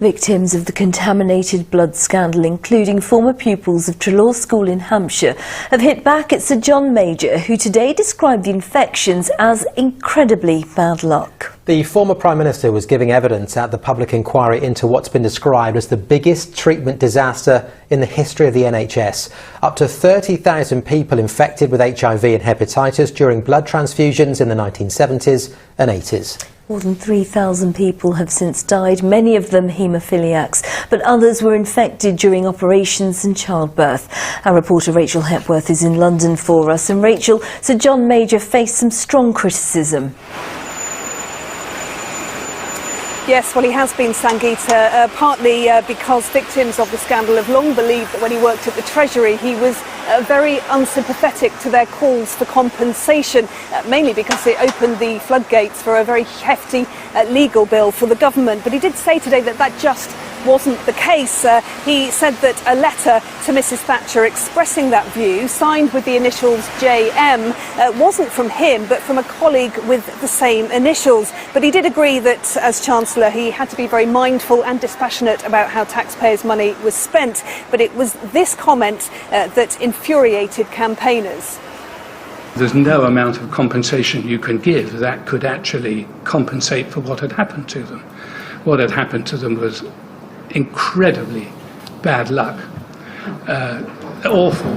Victims of the contaminated blood scandal, including former pupils of Treloar School in Hampshire, have hit back at Sir John Major, who today described the infections as incredibly bad luck. The former Prime Minister was giving evidence at the public inquiry into what's been described as the biggest treatment disaster in the history of the NHS. Up to 30,000 people infected with HIV and hepatitis during blood transfusions in the 1970s and 80s. More than 3,000 people have since died, many of them haemophiliacs, but others were infected during operations and childbirth. Our reporter Rachel Hepworth is in London for us. And Rachel, Sir John Major faced some strong criticism. Yes, well, he has been, Sangeeta, partly because victims of the scandal have long believed that when he worked at the Treasury, he was very unsympathetic to their calls for compensation, mainly because it opened the floodgates for a very hefty legal bill for the government. But he did say today that that just wasn't the case. He said that a letter to Mrs Thatcher expressing that view, signed with the initials JM, wasn't from him but from a colleague with the same initials. But he did agree that as Chancellor he had to be very mindful and dispassionate about how taxpayers' money was spent. But it was this comment that infuriated campaigners. There's no amount of compensation you can give that could actually compensate for what had happened to them. What had happened to them was incredibly bad luck, awful,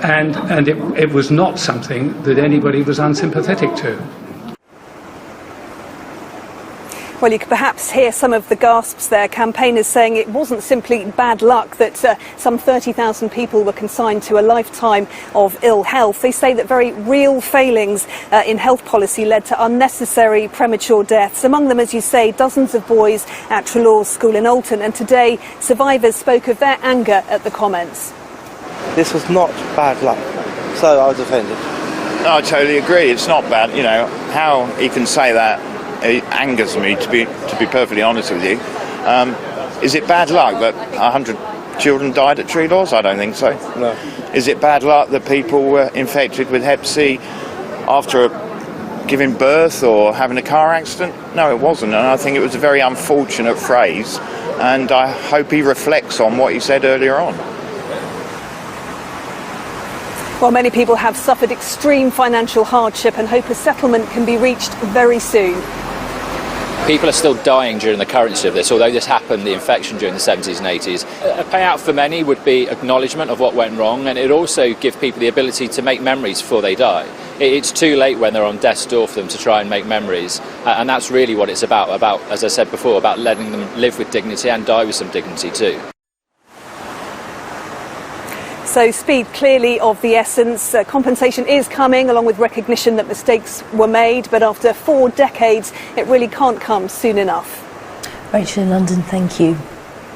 and it was not something that anybody was unsympathetic to. Well, you could perhaps hear some of the gasps there. Campaigners saying it wasn't simply bad luck that some 30,000 people were consigned to a lifetime of ill health. They say that very real failings in health policy led to unnecessary premature deaths. Among them, as you say, dozens of boys at Treloar School in Alton. And today, survivors spoke of their anger at the comments. This was not bad luck, so I was offended. I totally agree. It's not bad. You know, how he can say that, it angers me, to be perfectly honest with you. Is it bad luck that 100 children died at Treloar? I don't think so. No. Is it bad luck that people were infected with Hep C after giving birth or having a car accident? No, it wasn't, and I think it was a very unfortunate phrase, and I hope he reflects on what he said earlier on. Well, many people have suffered extreme financial hardship and hope a settlement can be reached very soon. People are still dying during the currency of this, although this happened, the infection, during the 70s and 80s. A payout for many would be acknowledgement of what went wrong, and it also give people the ability to make memories before they die. It's too late when they're on death's door for them to try and make memories, and that's really what it's about, as I said before, about letting them live with dignity and die with some dignity too. So speed clearly of the essence. Compensation is coming, along with recognition that mistakes were made, but after 4 decades it really can't come soon enough. Rachel in London, thank you.